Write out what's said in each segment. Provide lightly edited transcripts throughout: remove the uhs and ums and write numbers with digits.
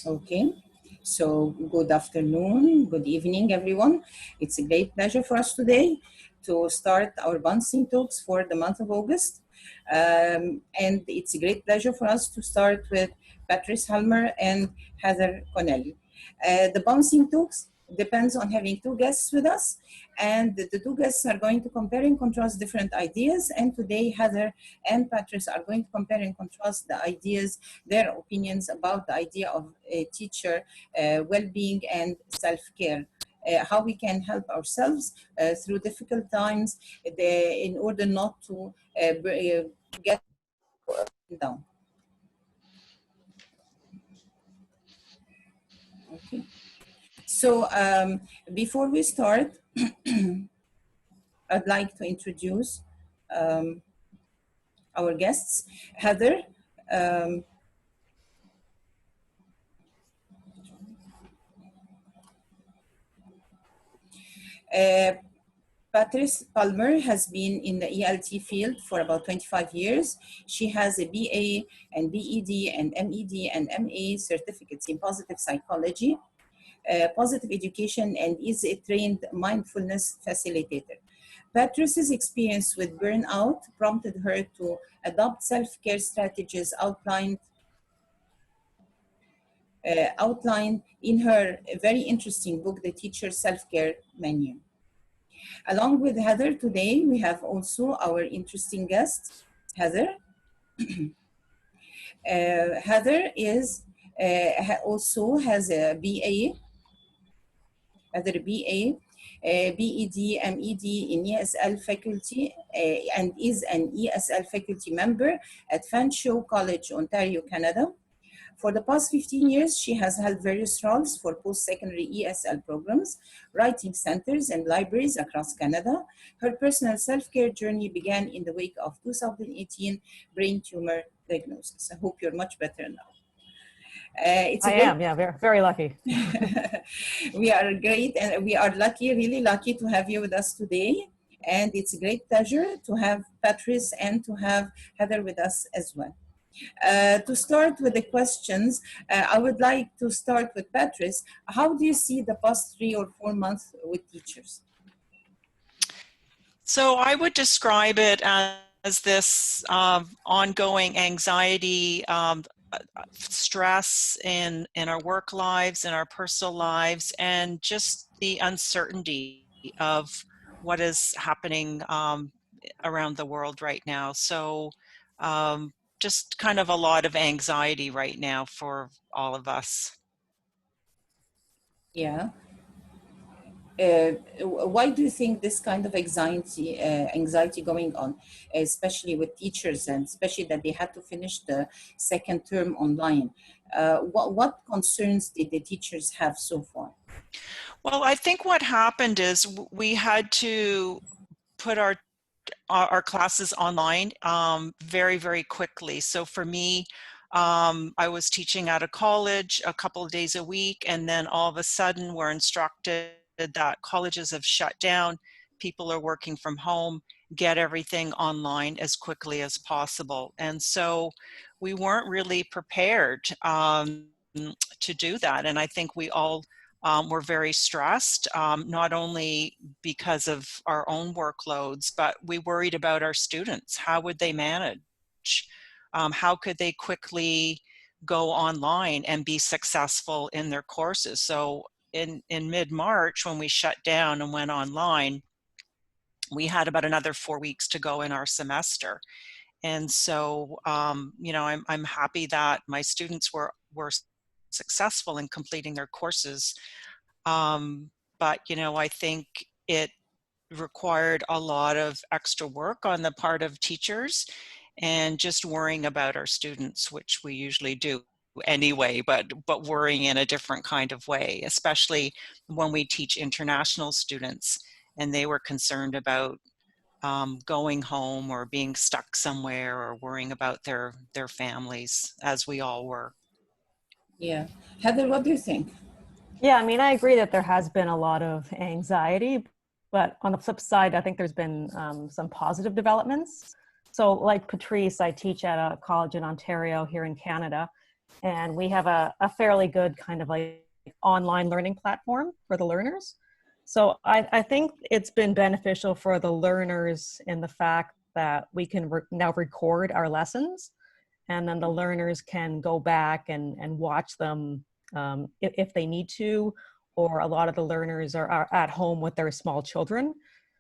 Okay, so good afternoon, good evening, everyone. It's a great pleasure for us today to start our bouncing talks for the month of August. And it's a great pleasure for us to start with Patrice Halmer and Heather Connelly. The bouncing talks depends on having two guests with us, and the two guests are going to compare and contrast different ideas. And today, Heather and Patrice are going to compare and contrast the ideas, their opinions about the idea of a teacher well-being and self-care. How we can help ourselves through difficult times in order not to get down. Okay. So before we start, I'd like to introduce our guests. Heather, Patrice Palmer has been in the ELT field for about 25 years. She has a BA and BEd and MEd and MA certificates in positive psychology, positive education, and is a trained mindfulness facilitator. Patrice's experience with burnout prompted her to adopt self-care strategies outlined in her very interesting book, The Teacher's Self-Care Menu. Along with Heather today, we have also our interesting guest, Heather. Heather also has a BA, Heather BA, BEd, MEd in ESL faculty, and is an ESL faculty member at Fanshawe College, Ontario, Canada. For the past 15 years, she has held various roles for post-secondary ESL programs, writing centers, and libraries across Canada. Her personal self-care journey began in the wake of 2018 brain tumor diagnosis. I hope you're much better now. Yeah, very, very lucky. We are great, and we are lucky, really lucky to have you with us today. And it's a great pleasure to have Patrice and to have Heather with us as well. To start with the questions, I would like to start with Patrice. How do you see the past 3 or 4 months with teachers? So I would describe it as this ongoing anxiety, stress in our work lives, in our personal lives, and just the uncertainty of what is happening around the world right now. So just kind of a lot of anxiety right now for all of us. Yeah. Why do you think this kind of anxiety going on, especially with teachers, and especially that they had to finish the second term online? What concerns did the teachers have so far? Well, I think what happened is we had to put our classes online very, very quickly. So for me, I was teaching at a college a couple of days a week, and then all of a sudden we're instructed that colleges have shut down, people are working from home, get everything online as quickly as possible. And so we weren't really prepared to do that. And I think we all were very stressed, not only because of our own workloads, but we worried about our students. How would they manage? How could they quickly go online and be successful in their courses? So in mid-March, when we shut down and went online, we had about another 4 weeks to go in our semester. And so, you know, I'm happy that my students were successful in completing their courses. But, you know, I think it required a lot of extra work on the part of teachers and just worrying about our students, which we usually do anyway, but worrying in a different kind of way, especially when we teach international students and they were concerned about going home or being stuck somewhere or worrying about their families, as we all were. Yeah. Heather, what do you think? Yeah, I mean, I agree that there has been a lot of anxiety, but on the flip side, I think there's been some positive developments. So like Patrice, I teach at a college in Ontario here in Canada, And we have a fairly good kind of like online learning platform for the learners. So I think it's been beneficial for the learners in the fact that we can now record our lessons, and then the learners can go back and watch them if they need to, or a lot of the learners are at home with their small children.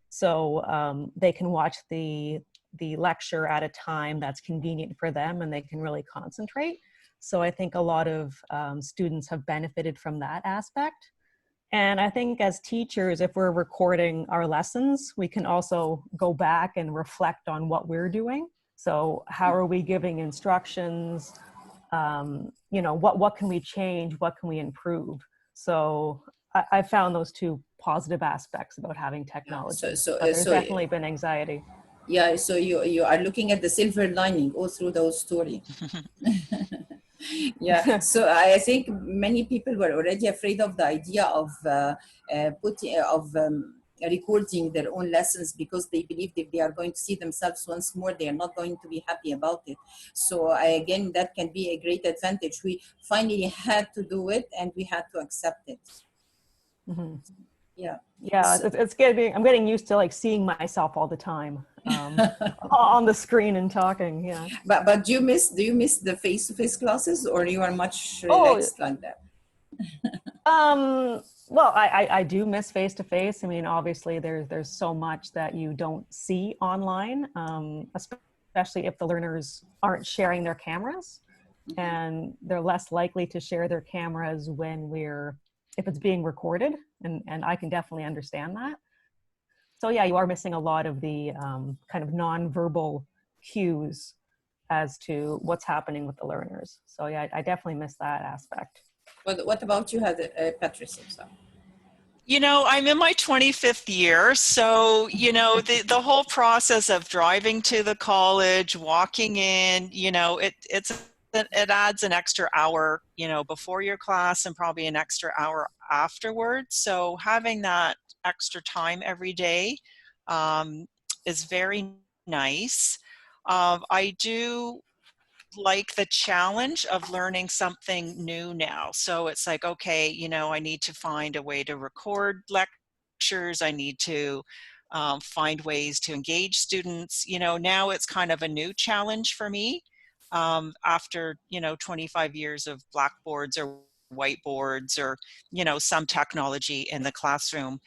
So they can watch the lecture at a time that's convenient for them, and they can really concentrate. So I think a lot of students have benefited from that aspect. And I think as teachers, if we're recording our lessons, we can also go back and reflect on what we're doing. So how are we giving instructions? You know, what can we change? What can we improve? So I found those two positive aspects about having technology. But there's definitely been anxiety. Yeah, so you are looking at the silver lining all through those story. Yeah, so I think many people were already afraid of the idea of recording their own lessons, because they believe if they are going to see themselves once more, they are not going to be happy about it. So again, that can be a great advantage. We finally had to do it, and we had to accept it. Mm-hmm. Yeah. Yeah, So, it's getting, I'm getting used to like seeing myself all the time on the screen and talking. Yeah. but do you miss the face-to-face classes, or you are much Oh, relaxed like that? well, I do miss face to face. I mean, obviously there's so much that you don't see online, especially if the learners aren't sharing their cameras, and they're less likely to share their cameras if it's being recorded, and I can definitely understand that. So yeah, you are missing a lot of the kind of nonverbal cues as to what's happening with the learners. So yeah, I definitely miss that aspect. What about you, Patrice? You know, I'm in my 25th year, so, you know, the whole process of driving to the college, walking in, you know, it adds an extra hour, you know, before your class, and probably an extra hour afterwards. So having that extra time every day is very nice. I do like the challenge of learning something new now. So it's like, okay, you know, I need to find a way to record lectures. I need to find ways to engage students. You know, now it's kind of a new challenge for me after, you know, 25 years of blackboards or whiteboards or, you know, some technology in the classroom.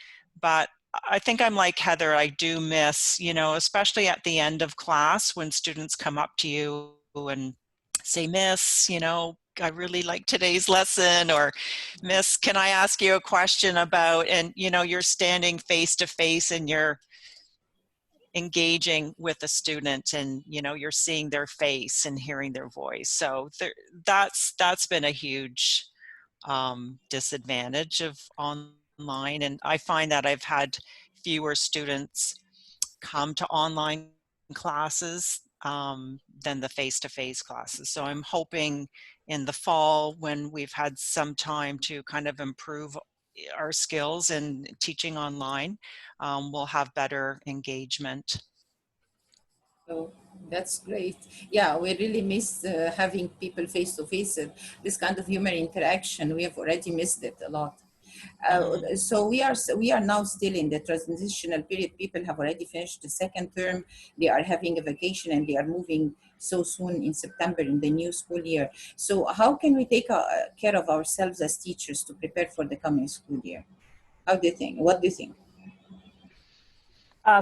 But I think I'm like Heather. I do miss, you know, especially at the end of class when students come up to you and say, Miss, you know, I really like today's lesson, or Miss, can I ask you a question about, and you know, you're standing face to face and you're engaging with a student, and you know, you're seeing their face and hearing their voice. So that's been a huge disadvantage of online, and I find that I've had fewer students come to online classes than the face-to-face classes. So I'm hoping in the fall, when we've had some time to kind of improve our skills in teaching online, we'll have better engagement. Oh, that's great. Yeah, we really miss having people face to face. This kind of human interaction, we have already missed it a lot. So we are now still in the transitional period. People have already finished the second term. They are having a vacation, and they are moving so soon in September in the new school year. So how can we take care of ourselves as teachers to prepare for the coming school year? How do you think? What do you think?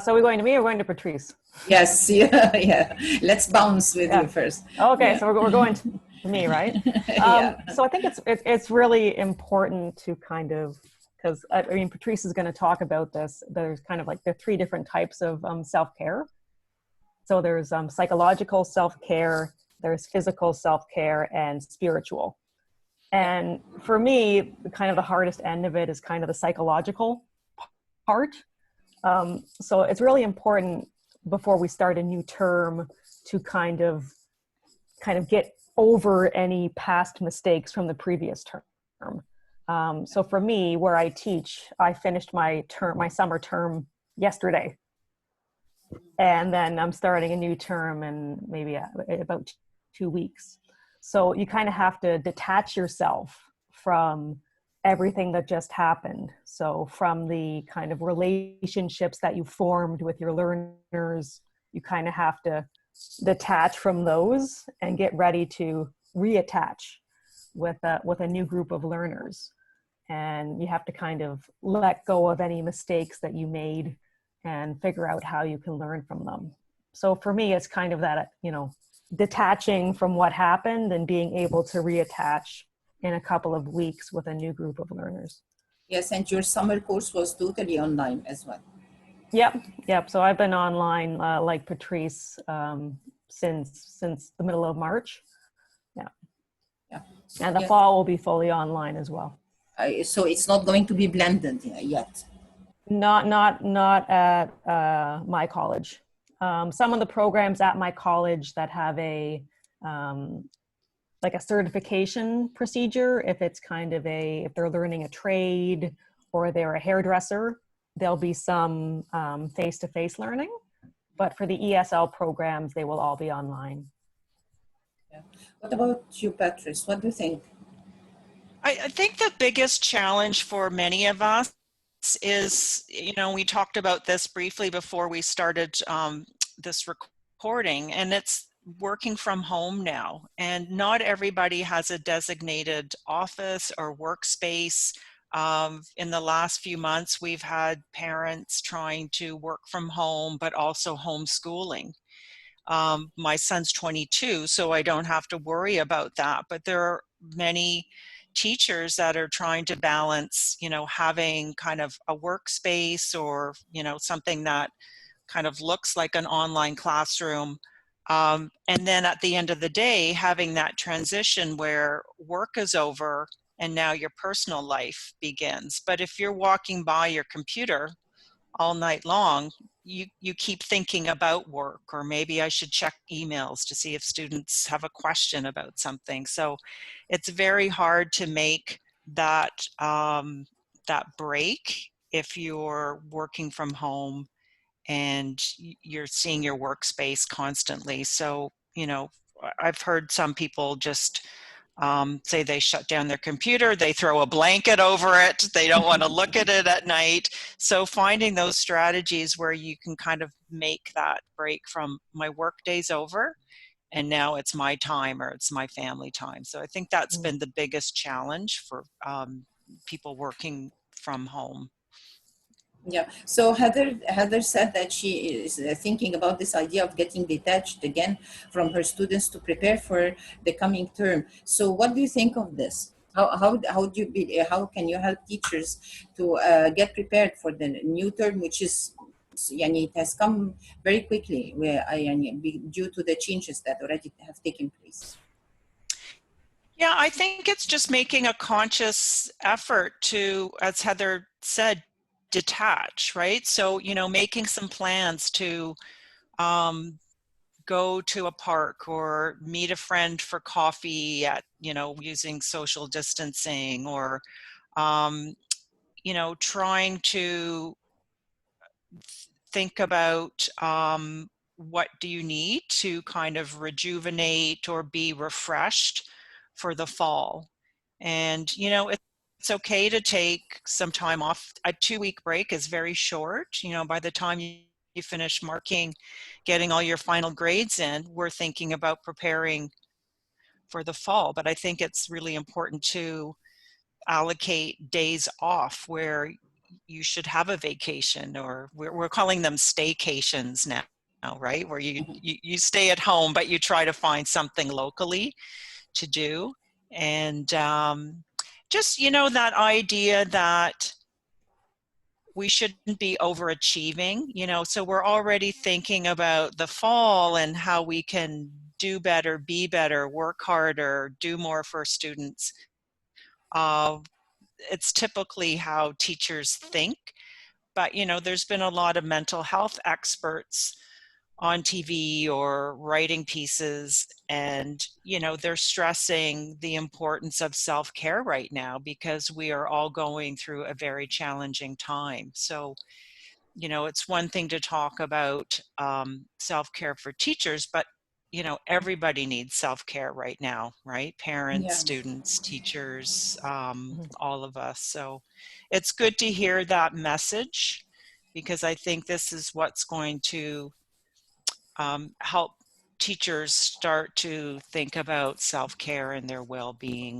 So we're going to me or we're going to Patrice? Yes, yeah, yeah. Let's bounce with you first. Okay, Yeah. so we're going to me, right? Yeah. So I think it's really important to kind of, because I mean, Patrice is going to talk about this. There's kind of like there are three different types of self-care. So there's psychological self-care, there's physical self-care, and spiritual. And for me, kind of the hardest end of it is kind of the psychological part. So it's really important before we start a new term to kind of get over any past mistakes from the previous term. So for me, where I teach, I finished my summer term yesterday. And then I'm starting a new term in maybe about 2 weeks. So you kind of have to detach yourself from everything that just happened. So from the kind of relationships that you formed with your learners, you kind of have to detach from those and get ready to reattach with a new group of learners. And you have to kind of let go of any mistakes that you made and figure out how you can learn from them. So for me, it's kind of that, detaching from what happened and being able to reattach in a couple of weeks with a new group of learners. Yes, and your summer course was totally online as well. Yep. So I've been online like Patrice since the middle of March. Yeah. And the Yeah. fall will be fully online as well. So it's not going to be blended yet. Not at my college. Some of the programs at my college that have a like a certification procedure, if it's kind of if they're learning a trade or they're a hairdresser, there'll be some face-to-face learning. But for the ESL programs, they will all be online. Yeah. What about you, Patrice? What do you think? I think the biggest challenge for many of us is, we talked about this briefly before we started this recording, and it's working from home now. And not everybody has a designated office or workspace. In the last few months, we've had parents trying to work from home, but also homeschooling. My son's 22, so I don't have to worry about that. But there are many teachers that are trying to balance, having kind of a workspace or, something that kind of looks like an online classroom. And then at the end of the day, having that transition where work is over and now your personal life begins. But if you're walking by your computer all night long, you keep thinking about work, or maybe I should check emails to see if students have a question about something. So it's very hard to make that that break if you're working from home and you're seeing your workspace constantly. So, I've heard some people just say they shut down their computer, they throw a blanket over it, they don't want to look at it at night. So finding those strategies where you can kind of make that break from my work day's over and now it's my time or it's my family time. So I think that's been the biggest challenge for people working from home. Yeah. So Heather said that she is thinking about this idea of getting detached again from her students to prepare for the coming term. So what do you think of this? How can you help teachers to get prepared for the new term, which is, it has come very quickly, due to the changes that already have taken place? Yeah, I think it's just making a conscious effort to, as Heather said, detach, right? So, making some plans to go to a park or meet a friend for coffee at, using social distancing, or, trying to think about what do you need to kind of rejuvenate or be refreshed for the fall. And, it's okay to take some time off. A 2-week break is very short. By the time you finish marking, getting all your final grades in, we're thinking about preparing for the fall. But I think it's really important to allocate days off where you should have a vacation, or we're calling them staycations now, right? Where you stay at home, but you try to find something locally to do. And just, that idea that we shouldn't be overachieving, so we're already thinking about the fall and how we can do better, be better, work harder, do more for students. It's typically how teachers think, but there's been a lot of mental health experts on TV or writing pieces, and they're stressing the importance of self-care right now because we are all going through a very challenging time. So it's one thing to talk about self-care for teachers, but you know, everybody needs self-care right now, right? Parents, Yeah. students, teachers, Mhm. all of us. So it's good to hear that message, because I think this is what's going to help teachers start to think about self-care and their well-being.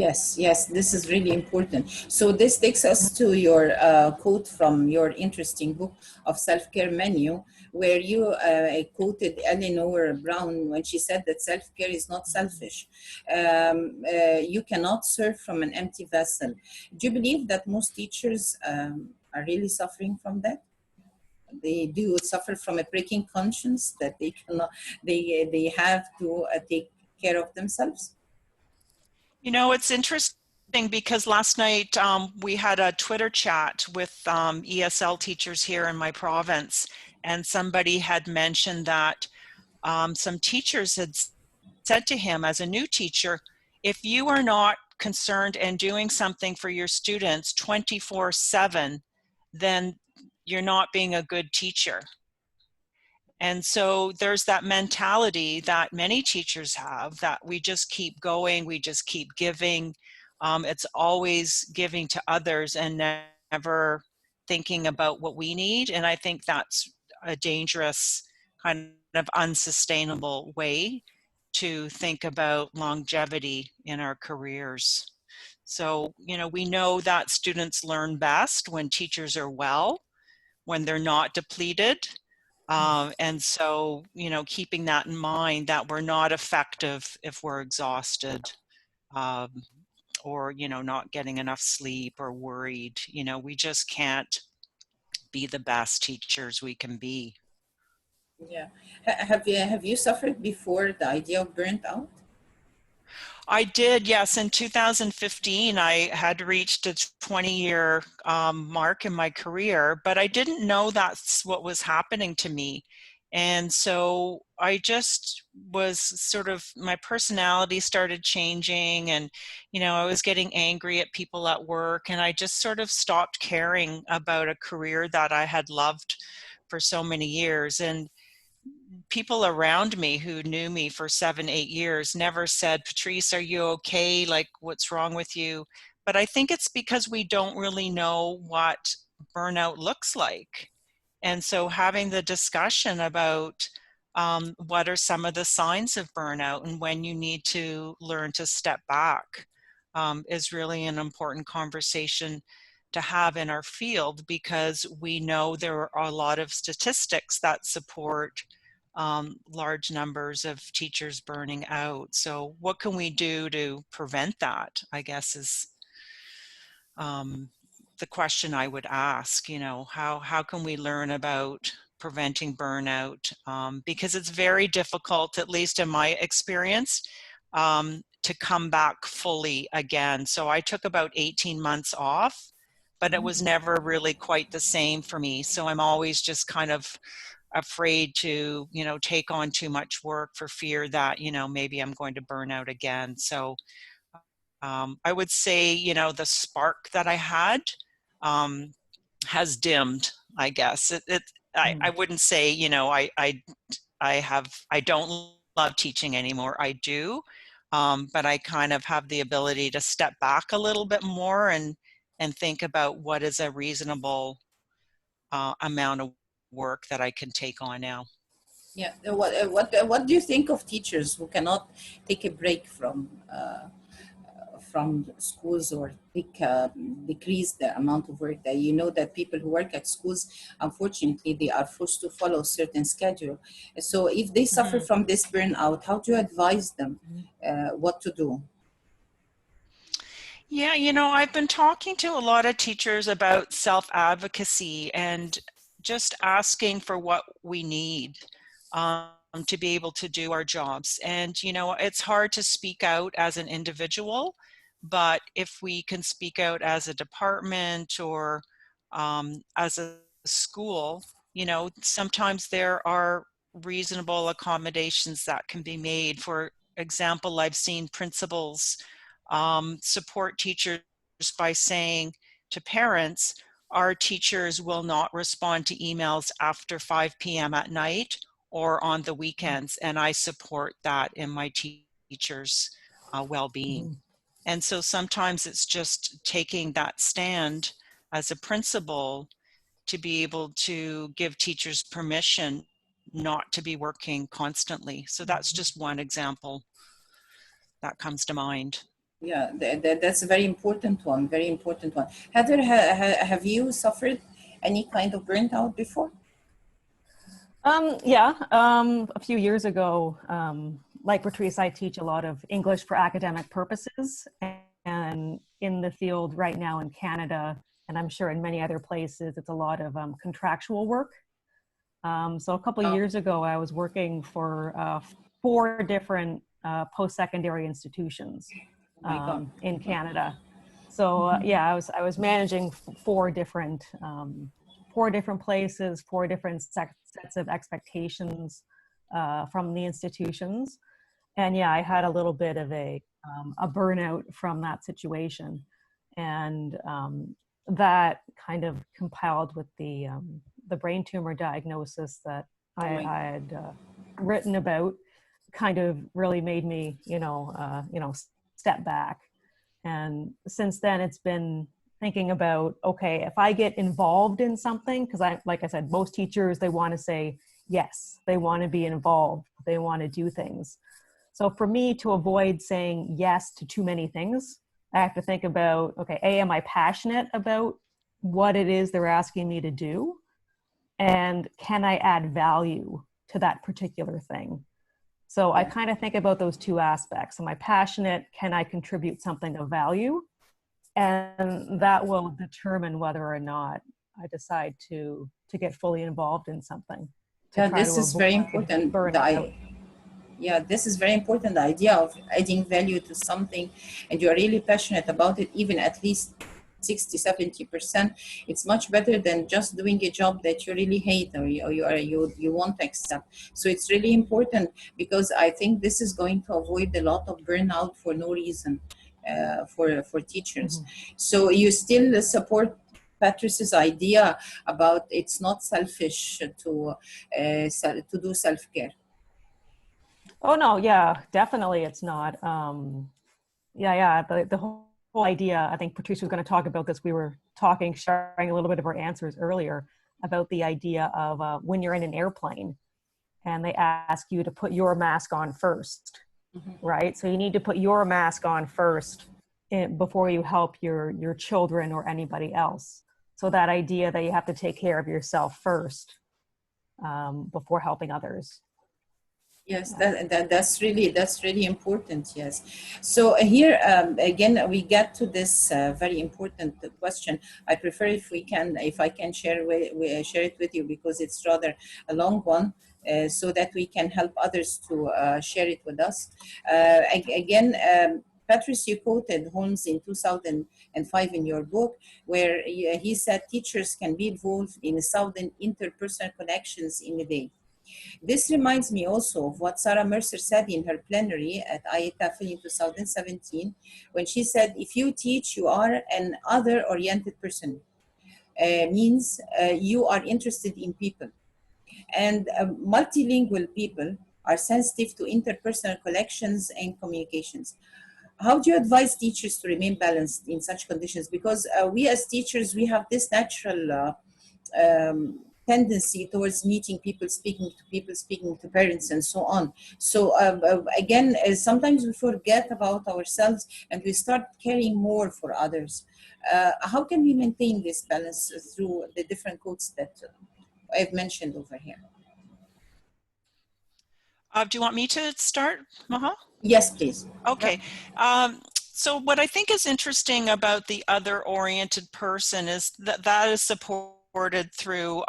Yes, yes, this is really important. So this takes us to your quote from your interesting book of self-care menu, where you quoted Eleanor Brown when she said that self-care is not selfish. You cannot serve from an empty vessel. Do you believe that most teachers are really suffering from that? They do suffer from a breaking conscience that they cannot, they have to take care of themselves. You know, it's interesting because last night we had a Twitter chat with ESL teachers here in my province, and somebody had mentioned that some teachers had said to him as a new teacher, if you are not concerned and doing something for your students 24/7, then you're not being a good teacher. And so there's that mentality that many teachers have, that we just keep going, we just keep giving. It's always giving to others and never thinking about what we need. And I think that's a dangerous, kind of unsustainable way to think about longevity in our careers. So, you know, we know that students learn best when teachers are well, when they're not depleted. And so, you know, keeping that in mind, that we're not effective if we're exhausted, um, or, you know, not getting enough sleep or worried. You know, we just can't be the best teachers we can be. Yeah. Have you suffered before the idea of burnt out? I did, yes. In 2015, I had reached a 20-year mark in my career, but I didn't know that's what was happening to me. And so I just was sort of, my personality started changing, and, you know, I was getting angry at people at work, and I just sort of stopped caring about a career that I had loved for so many years. And people around me who knew me for 7, 8 years never said, Patrice, are you okay? Like, what's wrong with you? But I think it's because we don't really know what burnout looks like. And so having the discussion about what are some of the signs of burnout and when you need to learn to step back is really an important conversation to have in our field, because we know there are a lot of statistics that support large numbers of teachers burning out. So what can we do to prevent that, I guess, is the question I would ask. You know, how can we learn about preventing burnout? Because it's very difficult, at least in my experience, to come back fully again. So I took about 18 months off, but it was never really quite the same for me. So I'm always just kind of afraid to, you know, take on too much work for fear that, you know, maybe I'm going to burn out again. So I would say, you know, the spark that I had um, has dimmed, I guess. I wouldn't say, you know, I don't love teaching anymore. I do, but I kind of have the ability to step back a little bit more and think about what is a reasonable amount of work that I can take on now. Yeah. What do you think of teachers who cannot take a break from schools, or take decrease the amount of work? That you know that people who work at schools, unfortunately, they are forced to follow a certain schedule. So if they suffer Mhm. from this burnout, how do you advise them Mhm. what to do? Yeah, you know, I've been talking to a lot of teachers about self-advocacy and just asking for what we need to be able to do our jobs. And, you know, it's hard to speak out as an individual, but if we can speak out as a department or as a school, you know, sometimes there are reasonable accommodations that can be made. For example, I've seen principals support teachers by saying to parents, our teachers will not respond to emails after 5 p.m. at night, or on the weekends, and I support that in my teachers' well-being. And so sometimes it's just taking that stand as a principal to be able to give teachers permission not to be working constantly. So that's just one example that comes to mind. Yeah, that's a very important one, very important one. Heather, have you suffered any kind of burnout before? Yeah, a few years ago, like Patrice, I teach a lot of English for academic purposes, and in the field right now in Canada, and I'm sure in many other places, it's a lot of contractual work. So a couple of years ago, I was working for 4 different post-secondary institutions in Canada. So yeah, I was managing 4 different places, 4 different sets of expectations from the institutions. And yeah, I had a little bit of a burnout from that situation. And that kind of compiled with the brain tumor diagnosis that I had written about, kind of really made me, step back. And since then, it's been thinking about, okay, if I get involved in something, because like I said, most teachers, they want to say yes, they want to be involved, they want to do things. So for me to avoid saying yes to too many things, I have to think about, okay, am I passionate about what it is they're asking me to do? And can I add value to that particular thing? So I kind of think about those 2 aspects. Am I passionate? Can I contribute something of value? And that will determine whether or not I decide to get fully involved in something. Yeah, this is very important. Yeah, this is very important, the idea of adding value to something, and you're really passionate about it, even at least 60-70%. It's much better than just doing a job that you really hate, or you won't accept. So it's really important, because I think this is going to avoid a lot of burnout for no reason for teachers. So you still support Patrice's idea about it's not selfish to do self-care. Oh no, yeah, definitely it's not. The whole idea, I think Patrice was going to talk about this. We were sharing a little bit of our answers earlier about the idea of when you're in an airplane and they ask you to put your mask on first, right? So you need to put your mask on first before you help your children or anybody else. So that idea that you have to take care of yourself first before helping others. Yes, that's really important. Yes. So here again, we get to this very important question. I prefer if I can share it with you, because it's rather a long one, so that we can help others to share it with us. Patrice, you quoted Holmes in 2005 in your book, where he said teachers can be involved in 1,000 interpersonal connections in a day. This reminds me also of what Sarah Mercer said in her plenary at IETAFL in 2017, when she said, if you teach, you are an other-oriented person. Means you are interested in people. And multilingual people are sensitive to interpersonal connections and communications. How do you advise teachers to remain balanced in such conditions? Because we as teachers, we have this natural tendency towards meeting people, speaking to parents, and so on. So again, sometimes we forget about ourselves and we start caring more for others. How can we maintain this balance through the different quotes that I've mentioned over here? Do you want me to start, Maha? Yes, please. Okay. So what I think is interesting about the other-oriented person is that is supported through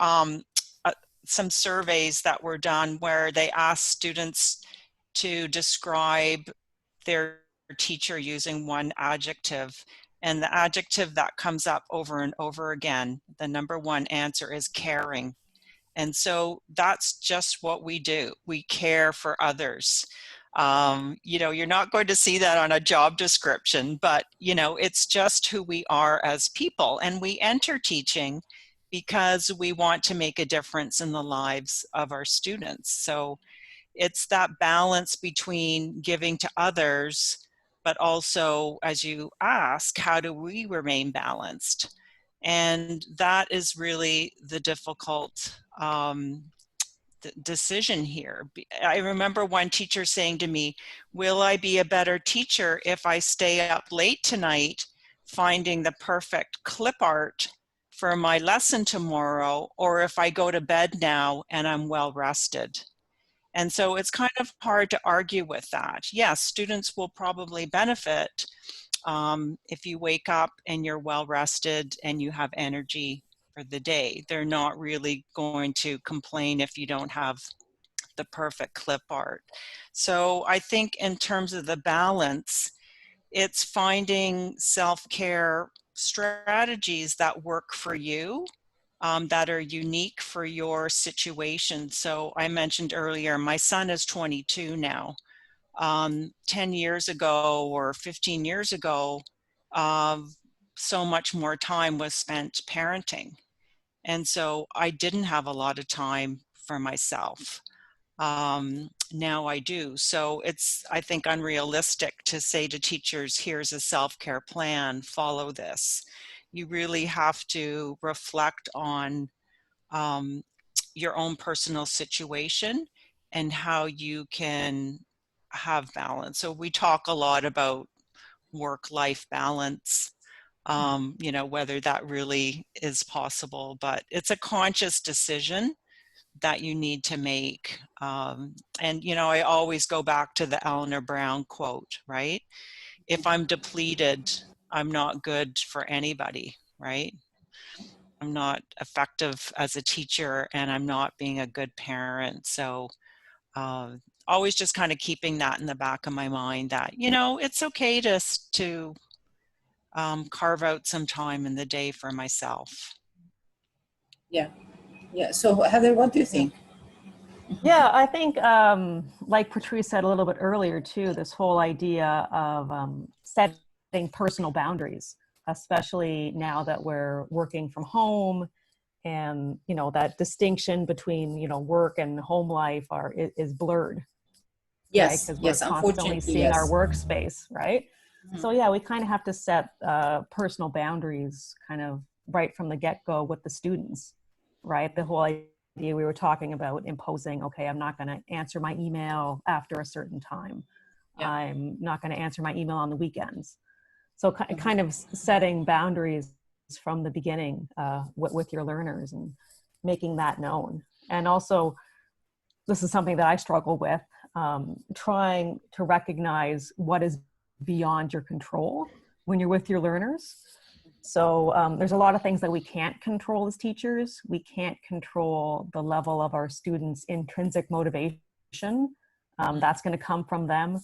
some surveys that were done where they asked students to describe their teacher using one adjective. And the adjective that comes up over and over again, the number 1 answer is caring. And so that's just what we do. We care for others. You're not going to see that on a job description, but it's just who we are as people. And we enter teaching because we want to make a difference in the lives of our students. So it's that balance between giving to others, but also, as you ask, how do we remain balanced? And that is really the difficult decision here. I remember one teacher saying to me, will I be a better teacher if I stay up late tonight finding the perfect clip art for my lesson tomorrow, or if I go to bed now and I'm well rested? And so it's kind of hard to argue with that. Yes, students will probably benefit if you wake up and you're well rested and you have energy for the day. They're not really going to complain if you don't have the perfect clip art. So I think in terms of the balance, it's finding self-care strategies that work for you, that are unique for your situation. So I mentioned earlier, my son is 22 now. 10 years ago or 15 years ago, so much more time was spent parenting. And so I didn't have a lot of time for myself. Now I do. So it's, I think, unrealistic to say to teachers, here's a self-care plan, follow this. You really have to reflect on your own personal situation and how you can have balance. So we talk a lot about work-life balance, you know, whether that really is possible, but it's a conscious decision that you need to make. And, you know, I always go back to the Eleanor Brown quote, right? If I'm depleted, I'm not good for anybody, right? I'm not effective as a teacher and I'm not being a good parent. So always just kind of keeping that in the back of my mind that, you know, it's okay to carve out some time in the day for myself. Yeah. Yeah. So Heather, what do you think? Yeah, I think, like Patrice said a little bit earlier too, this whole idea of setting personal boundaries, especially now that we're working from home, and you know that distinction between, you know, work and home life is blurred, right? Yes. Because we're Yes. constantly Unfortunately, seeing our yes. workspace, right? So yeah, we kind of have to set personal boundaries kind of right from the get-go with the students, right? The whole idea we were talking about imposing, okay, I'm not going to answer my email after a certain time. Yeah. I'm not going to answer my email on the weekends. So kind of setting boundaries from the beginning with your learners and making that known. And also, this is something that I struggle with, trying to recognize what is beyond your control when you're with your learners. So there's a lot of things that we can't control as teachers. We can't control the level of our students' intrinsic motivation. That's going to come from them.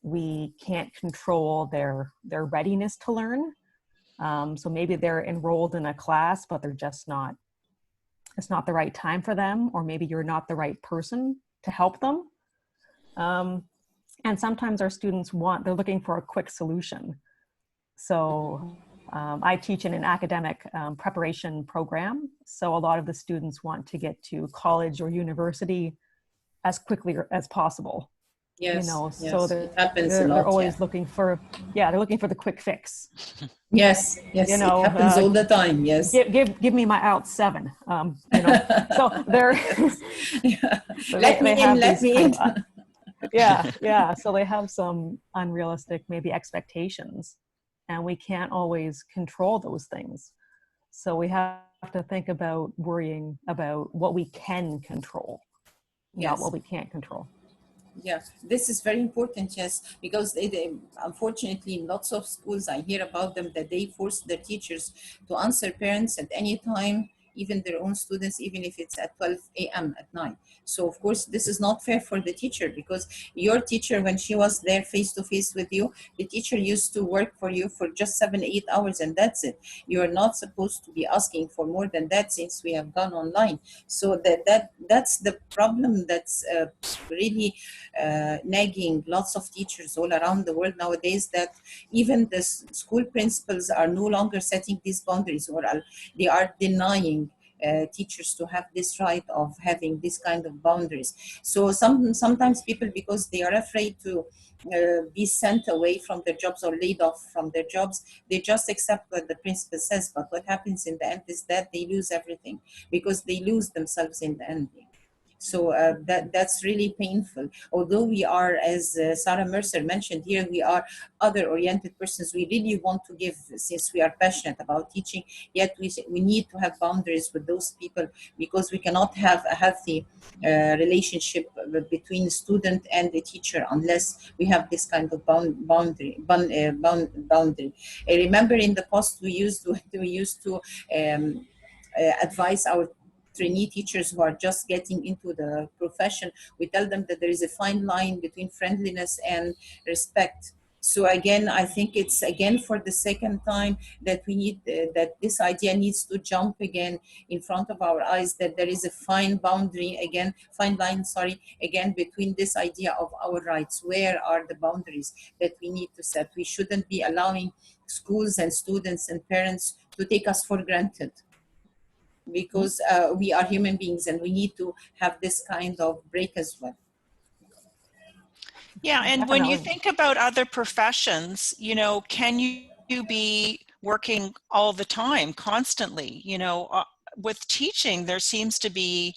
We can't control their readiness to learn. So maybe they're enrolled in a class, but they're just not, it's not the right time for them, or maybe you're not the right person to help them. And sometimes our students they're looking for a quick solution. So I teach in an academic preparation program. So a lot of the students want to get to college or university as quickly as possible. Yes. You know, Yes. so It happens a lot. they're always Yeah. looking for, they're looking for the quick fix. Yes. Yes. You know, it happens all the time. Yes. give me my IELTS 7. You know, so they're Yeah. so Let me in. Let me in. yeah. So they have some unrealistic maybe expectations, and we can't always control those things. So we have to think about worrying about what we can control, not what we can't control. Yeah, this is very important, yes, because unfortunately in lots of schools I hear about them that they force their teachers to answer parents at any time, even their own students, even if it's at 12 a.m. at night. So of course this is not fair for the teacher, because your teacher, when she was there face to face with you, the teacher used to work for you for just 7-8 hours and that's it. You are not supposed to be asking for more than that, since we have gone online. So that's the problem that's really nagging lots of teachers all around the world nowadays, that even the school principals are no longer setting these boundaries, or they are denying teachers to have this right of having this kind of boundaries. So sometimes people, because they are afraid to be sent away from their jobs or laid off from their jobs, they just accept what the principal says. But what happens in the end is that they lose everything, because they lose themselves in the end. So that's really painful. Although we are, as Sarah Mercer mentioned here, we are other-oriented persons. We really want to give, since we are passionate about teaching, yet we need to have boundaries with those people, because we cannot have a healthy relationship between student and the teacher unless we have this kind of boundary. I remember in the past we used to advise our trainee teachers who are just getting into the profession. We tell them that there is a fine line between friendliness and respect. So again, I think it's again for the second time that we need that this idea needs to jump again in front of our eyes, that there is a fine line, again, between this idea of our rights. Where are the boundaries that we need to set? We shouldn't be allowing schools and students and parents to take us for granted, because we are human beings and we need to have this kind of break as well. Yeah, and Definitely. when you think about other professions, you know, can you be working all the time, constantly? You know, with teaching, there seems to be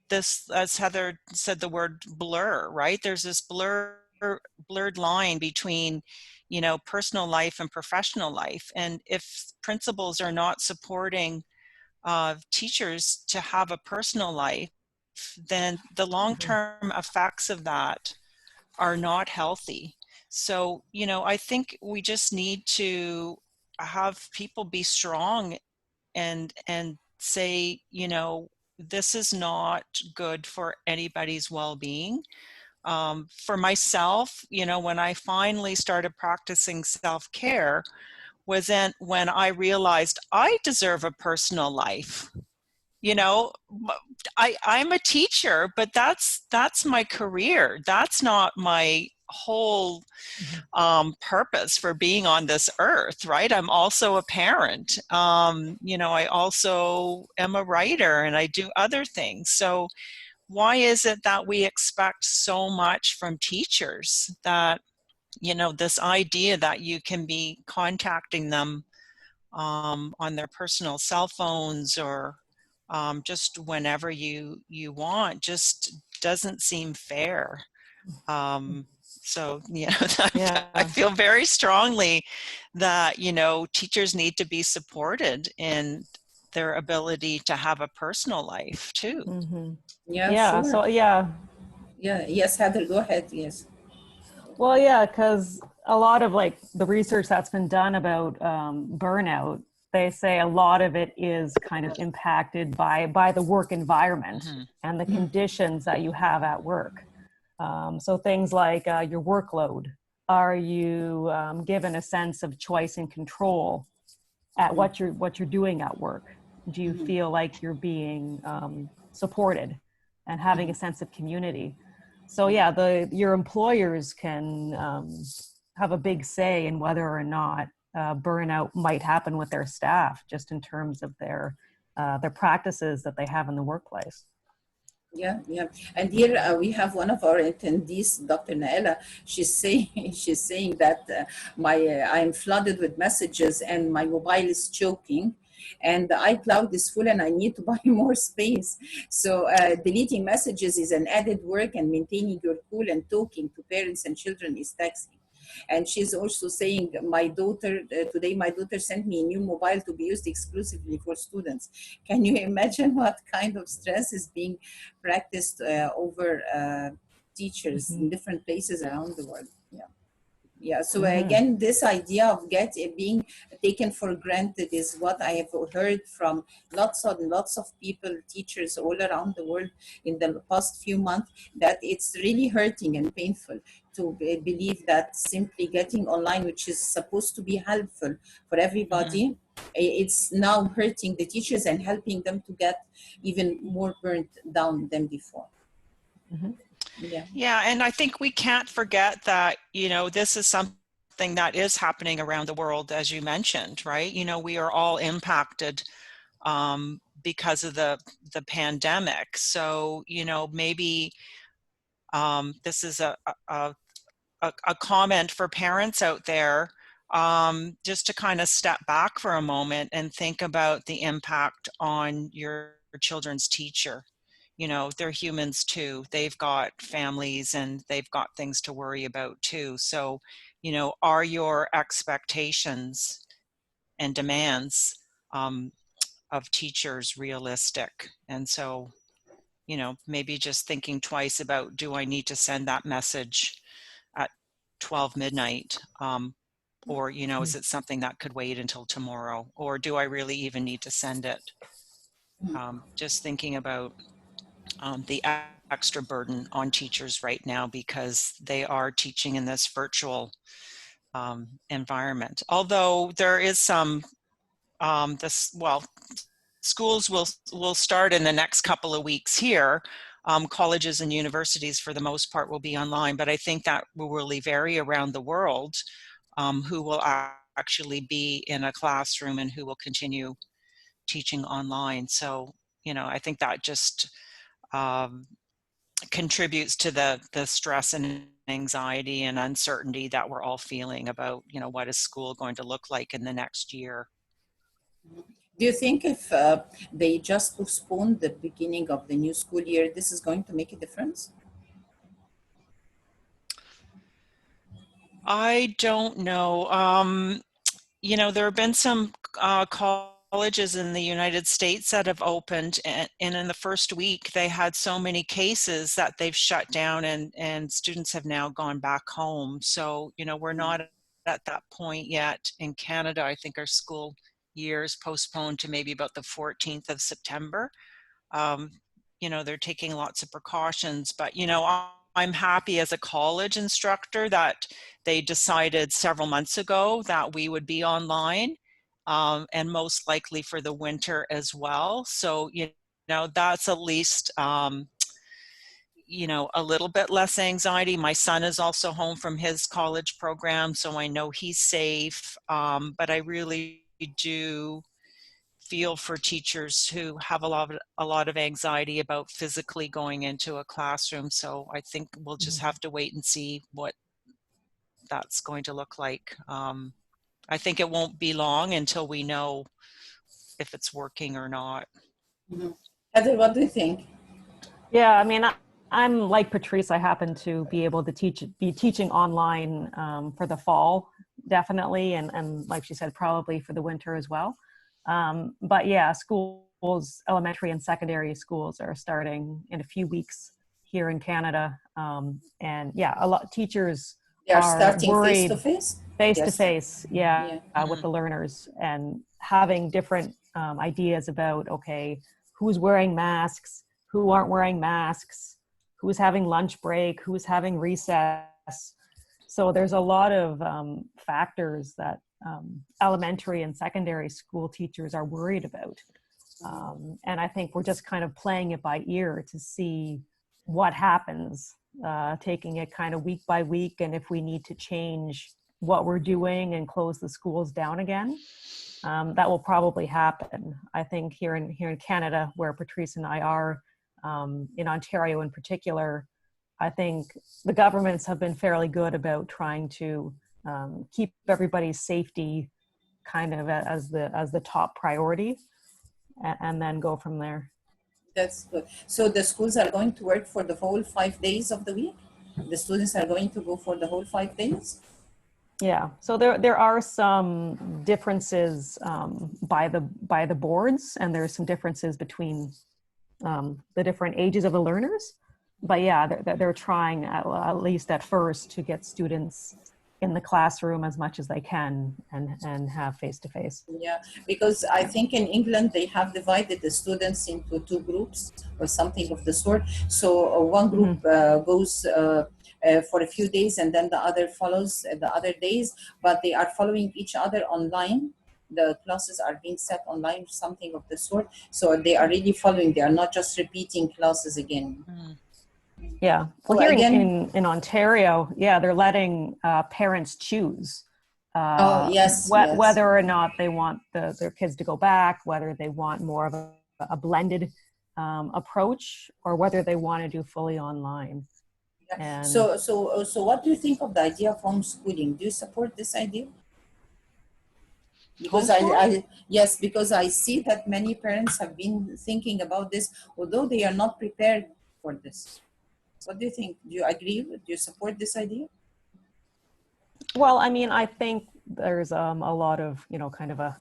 this, as Heather said, the word blur, right? There's this blurred line between, you know, personal life and professional life. And if principals are not supporting teachers to have a personal life, then the long-term effects of that are not healthy. So, you know, I think we just need to have people be strong and say, you know, this is not good for anybody's well-being. For myself, you know, when I finally started practicing self-care was then when I realized I deserve a personal life. You know, I'm a teacher, but that's my career. That's not my whole purpose for being on this earth, right? I'm also a parent. You know, I also am a writer and I do other things. So why is it that we expect so much from teachers, that, you know, this idea that you can be contacting them on their personal cell phones or just whenever you want, just doesn't seem fair. So, you know, Yeah. I feel very strongly that, you know, teachers need to be supported in their ability to have a personal life too. Mm-hmm. Yeah, Yeah. sure. So yeah. Yeah, yes, Heather, go ahead. Yes. Well, yeah, because a lot of like the research that's been done about burnout, they say a lot of it is kind of impacted by the work environment and the conditions that you have at work. So things like your workload. Are you given a sense of choice and control at what you're doing at work? Do you feel like you're being supported and having a sense of community? So yeah, your employers can have a big say in whether or not burnout might happen with their staff, just in terms of their practices that they have in the workplace. Yeah, yeah. And here we have one of our attendees, Dr. Naela. She's saying that I'm flooded with messages and my mobile is choking, and the iCloud is full and I need to buy more space. So deleting messages is an added work, and maintaining your cool and talking to parents and children is taxing. And she's also saying, today my daughter sent me a new mobile to be used exclusively for students. Can you imagine what kind of stress is being practiced over teachers in different places around the world? Yeah. Yeah, so again, this idea of being taken for granted is what I have heard from lots and lots of people, teachers all around the world in the past few months, that it's really hurting and painful to believe that simply getting online, which is supposed to be helpful for everybody, it's now hurting the teachers and helping them to get even more burnt down than before. Yeah, and I think we can't forget that, you know, this is something that is happening around the world, as you mentioned, right? You know, we are all impacted because of the pandemic. So, you know, maybe this is a comment for parents out there, just to kind of step back for a moment and think about the impact on your children's teacher. You know, they're humans too. They've got families and they've got things to worry about too. So, you know, are your expectations and demands of teachers realistic? And so, you know, maybe just thinking twice about, do I need to send that message at 12 midnight? Or, you know, is it something that could wait until tomorrow? Or do I really even need to send it? Just thinking about the extra burden on teachers right now because they are teaching in this virtual environment. Although there is some, schools will start in the next couple of weeks here. Colleges and universities, for the most part, will be online, but I think that will really vary around the world, who will actually be in a classroom and who will continue teaching online. So, you know, I think that just contributes to the stress and anxiety and uncertainty that we're all feeling about, you know, what is school going to look like in the next year. Do you think if they just postpone the beginning of the new school year, this is going to make a difference? I don't know. You know, there have been some colleges in the United States that have opened, and in the first week they had so many cases that they've shut down, and students have now gone back home. So, you know, we're not at that point yet in Canada. I think our school year is postponed to maybe about the 14th of September. You know, they're taking lots of precautions, but, you know, I'm happy as a college instructor that they decided several months ago that we would be online, and most likely for the winter as well. So, you know, that's at least, you know, a little bit less anxiety. My son is also home from his college program, so I know he's safe. But I really do feel for teachers who have a lot of anxiety about physically going into a classroom. So I think we'll just have to wait and see what that's going to look like. I think it won't be long until we know if it's working or not. Heather, what do you think? Yeah, I mean, I'm like Patrice. I happen to be able to be teaching online for the fall, definitely, and like she said, probably for the winter as well. But yeah, schools, elementary and secondary schools are starting in a few weeks here in Canada. And yeah, a lot teachers They are are starting worried face-to-face? face-to-face, Yeah. with the learners, and having different ideas about, okay, who's wearing masks, who aren't wearing masks, who's having lunch break, who's having recess. So there's a lot of factors that elementary and secondary school teachers are worried about. And I think we're just kind of playing it by ear to see what happens, taking it kind of week by week, and if we need to change what we're doing and close the schools down again. That will probably happen. I think here in Canada, where Patrice and I are, in Ontario in particular, I think the governments have been fairly good about trying to keep everybody's safety kind of as the top priority, and then go from there. That's good. So the schools are going to work for the whole 5 days of the week? The students are going to go for the whole 5 days? Yeah, so there are some differences by the boards, and there's some differences between the different ages of the learners. But yeah, they're trying at least at first to get students in the classroom as much as they can and have face-to-face. Yeah, because I think in England they have divided the students into 2 groups or something of the sort. So one group goes for a few days, and then the other follows the other days, but they are following each other online. The classes are being set online, something of the sort. So they are really following, they are not just repeating classes again. Yeah, well, So here again, in Ontario, yeah, they're letting parents choose. Oh, yes, yes. whether or not they want their kids to go back, whether they want more of a blended approach, or whether they want to do fully online. Yeah. And So what do you think of the idea of homeschooling? Do you support this idea? Because Homeschooling? yes, because I see that many parents have been thinking about this, although they are not prepared for this. What do you think? Do you agree? Do you support this idea? well, I mean, I think there's a lot of, kind of a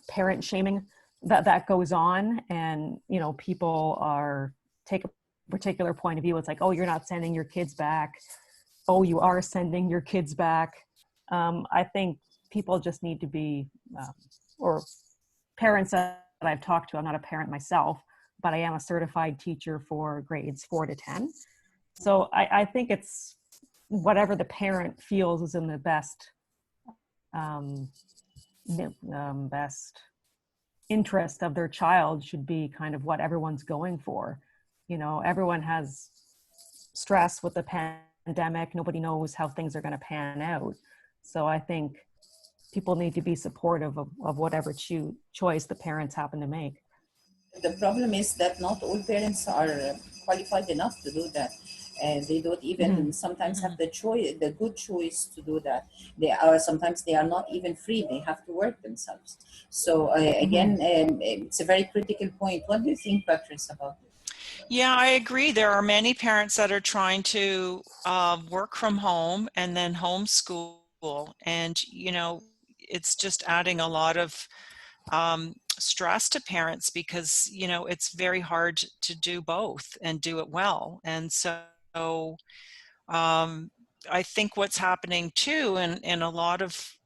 parent shaming that goes on, and people are take a particular point of view. It's like, oh, you're not sending your kids back. Oh, you are sending your kids back. I think people just need to be, or parents that I've talked to, I'm not a parent myself, but I am a certified teacher for grades 4 to 10. So I think it's whatever the parent feels is in the best best interest of their child should be kind of what everyone's going for. Everyone has stress with the pandemic. Nobody knows how things are going to pan out. So I think people need to be supportive of whatever choice the parents happen to make. The problem is that not all parents are qualified enough to do that. And they don't even sometimes have the choice, the good choice to do that. Sometimes they are not even free. They have to work themselves. So again, it's a very critical point. What do you think, Patrice, about it? Yeah, I agree. There are many parents that are trying to work from home and then homeschool. And, it's just adding a lot of stress to parents because, it's very hard to do both and do it well. And so I think what's happening too in a lot of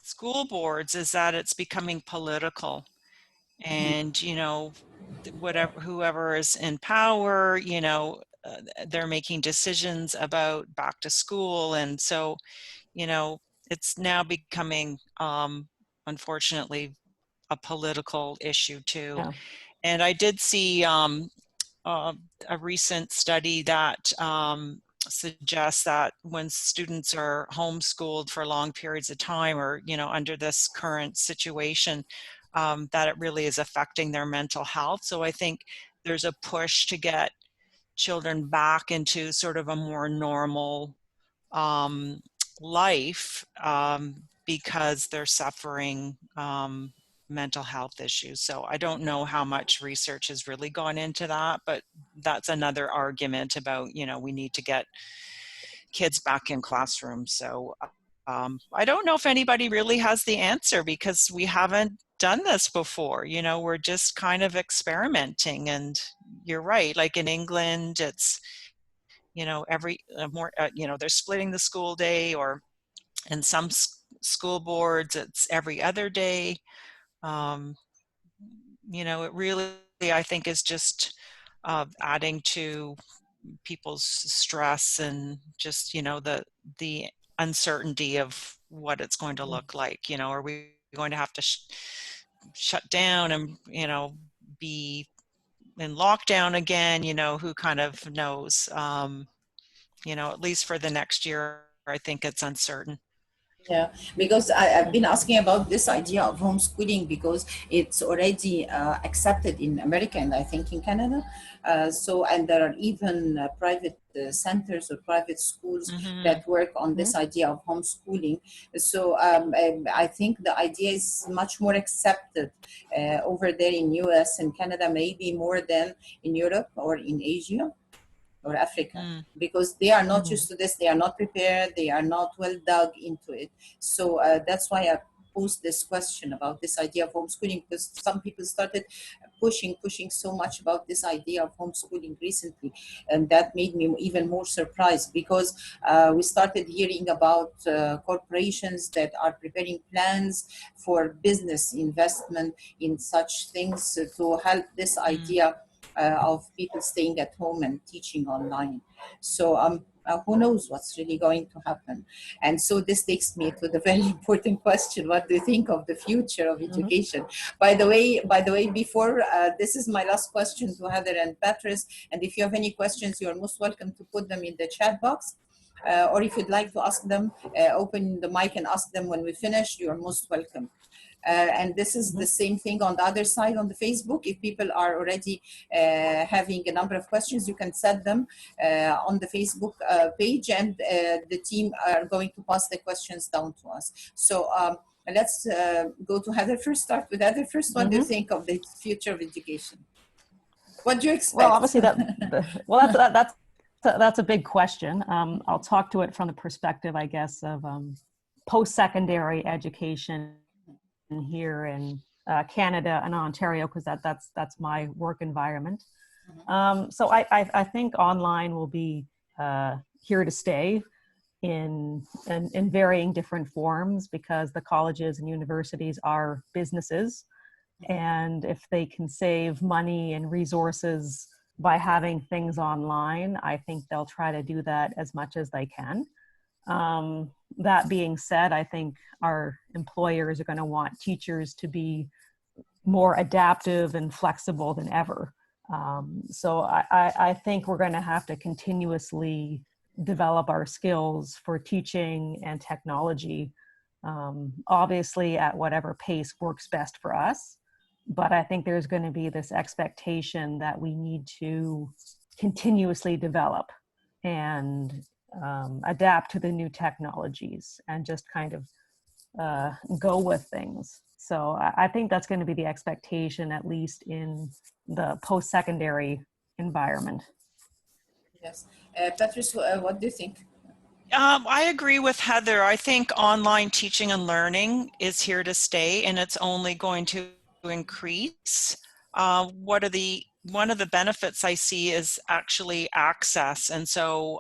school boards is that it's becoming political. And whatever, whoever is in power, they're making decisions about back to school. And so it's now becoming unfortunately a political issue too. Yeah. And I did see a recent study that suggests that when students are homeschooled for long periods of time, or under this current situation, that it really is affecting their mental health. So I think there's a push to get children back into sort of a more normal life because they're suffering mental health issues. So I don't know how much research has really gone into that, but that's another argument about, we need to get kids back in classrooms. So I don't know if anybody really has the answer because we haven't done this before. We're just kind of experimenting. And you're right, like in England, it's, every more, they're splitting the school day, or in some school boards, it's every other day. It really, I think, is just adding to people's stress and just, the uncertainty of what it's going to look like. Are we going to have to shut down and, be in lockdown again? Who kind of knows? At least for the next year, I think it's uncertain. Yeah, because I've been asking about this idea of homeschooling because it's already accepted in America and I think in Canada. And there are even private centers or private schools that work on this idea of homeschooling. So I think the idea is much more accepted over there in US and Canada, maybe more than in Europe or in Asia or Africa, because they are not used to this, they are not prepared, they are not well dug into it. So that's why I posed this question about this idea of homeschooling, because some people started pushing so much about this idea of homeschooling recently, and that made me even more surprised because we started hearing about corporations that are preparing plans for business investment in such things to help this idea of people staying at home and teaching online. So who knows what's really going to happen? And so this takes me to the very important question: what do you think of the future of education? By the way, before this is my last question to Heather and Patrice. And if you have any questions, you are most welcome to put them in the chat box. or if you'd like to ask them, open the mic and ask them when we finish, you're most welcome. And this is the same thing on the other side on the Facebook. If people are already having a number of questions, you can set them on the Facebook page, and the team are going to pass the questions down to us. So let's go to Heather first. Start with Heather first. What do you think of the future of education? What do you expect? Well, obviously that's a big question. I'll talk to it from the perspective, I guess, of post-secondary education here in Canada and Ontario, because that's my work environment. So I think online will be here to stay in varying different forms, because the colleges and universities are businesses, and if they can save money and resources by having things online, I think they'll try to do that as much as they can. That being said, I think our employers are going to want teachers to be more adaptive and flexible than ever. So I think we're going to have to continuously develop our skills for teaching and technology, obviously at whatever pace works best for us. But I think there's going to be this expectation that we need to continuously develop and adapt to the new technologies and just kind of go with things. So I think that's going to be the expectation, at least in the post-secondary environment. Yes. Patrice, what do you think? I agree with Heather. I think online teaching and learning is here to stay, and it's only going to increase. One of the benefits I see is actually access. And so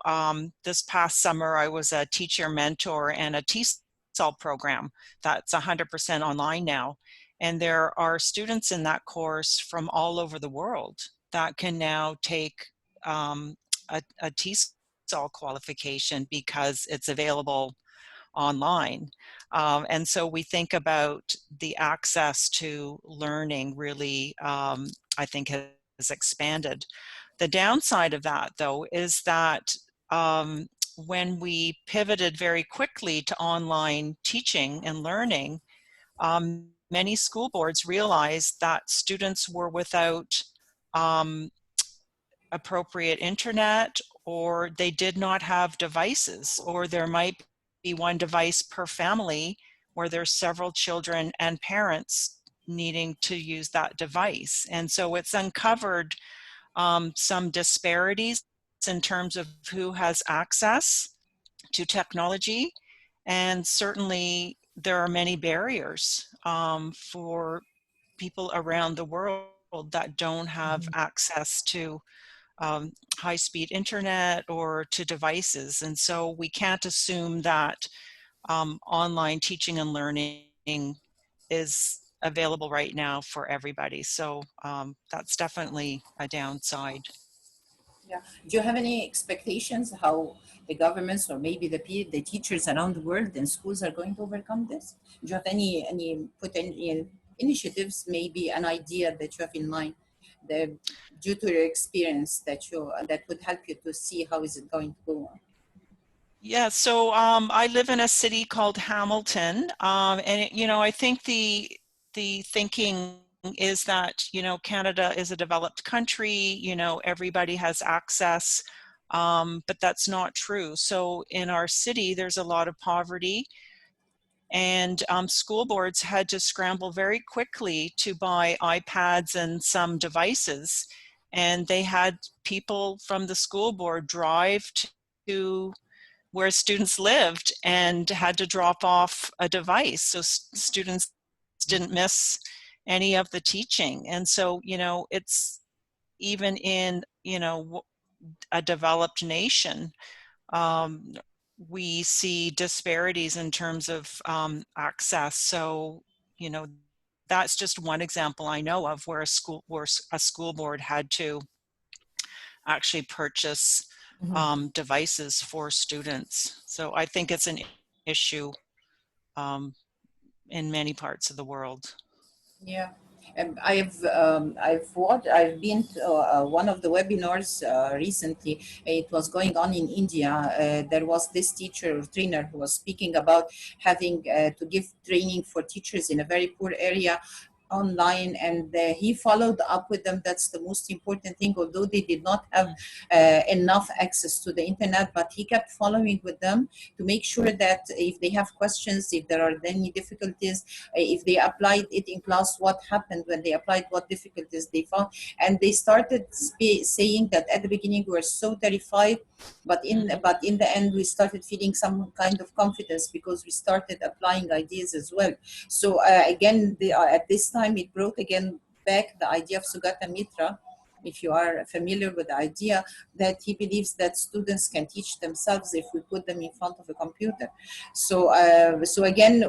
this past summer, I was a teacher mentor and a TESOL program that's 100% online now. And there are students in that course from all over the world that can now take a TESOL qualification because it's available online. And so we think about the access to learning really, I think, has expanded. The downside of that, though, is that when we pivoted very quickly to online teaching and learning, many school boards realized that students were without appropriate internet, or they did not have devices, or there might be one device per family where there's several children and parents needing to use that device. And so it's uncovered some disparities in terms of who has access to technology. And certainly there are many barriers for people around the world that don't have access to high-speed internet or to devices. And so we can't assume that online teaching and learning is available right now for everybody. So that's definitely a downside. Yeah. Do you have any expectations how the governments or maybe the teachers around the world and schools are going to overcome this? Do you have any initiatives, maybe an idea that you have in mind, due to your experience that would help you to see how is it going to go on? Yeah, so I live in a city called Hamilton, and I think the thinking is that Canada is a developed country, everybody has access, but that's not true. So in our city, there's a lot of poverty, and school boards had to scramble very quickly to buy iPads and some devices, and they had people from the school board drive to where students lived and had to drop off a device so students didn't miss any of the teaching. And so it's even in a developed nation, we see disparities in terms of access. So that's just one example I know of where a school board had to actually purchase devices for students. So I think it's an issue in many parts of the world. Yeah. I've been to one of the webinars recently. It was going on in India. There was this teacher or trainer who was speaking about having to give training for teachers in a very poor area online, and he followed up with them. That's the most important thing, although they did not have enough access to the internet, but he kept following with them to make sure that if they have questions, if there are any difficulties, if they applied it in class, what happened when they applied, what difficulties they found. And they started saying that at the beginning we were so terrified, but in the end we started feeling some kind of confidence because we started applying ideas as well. So again, at this time it brought again back the idea of Sugata Mitra, if you are familiar with the idea, that he believes that students can teach themselves if we put them in front of a computer. So so again,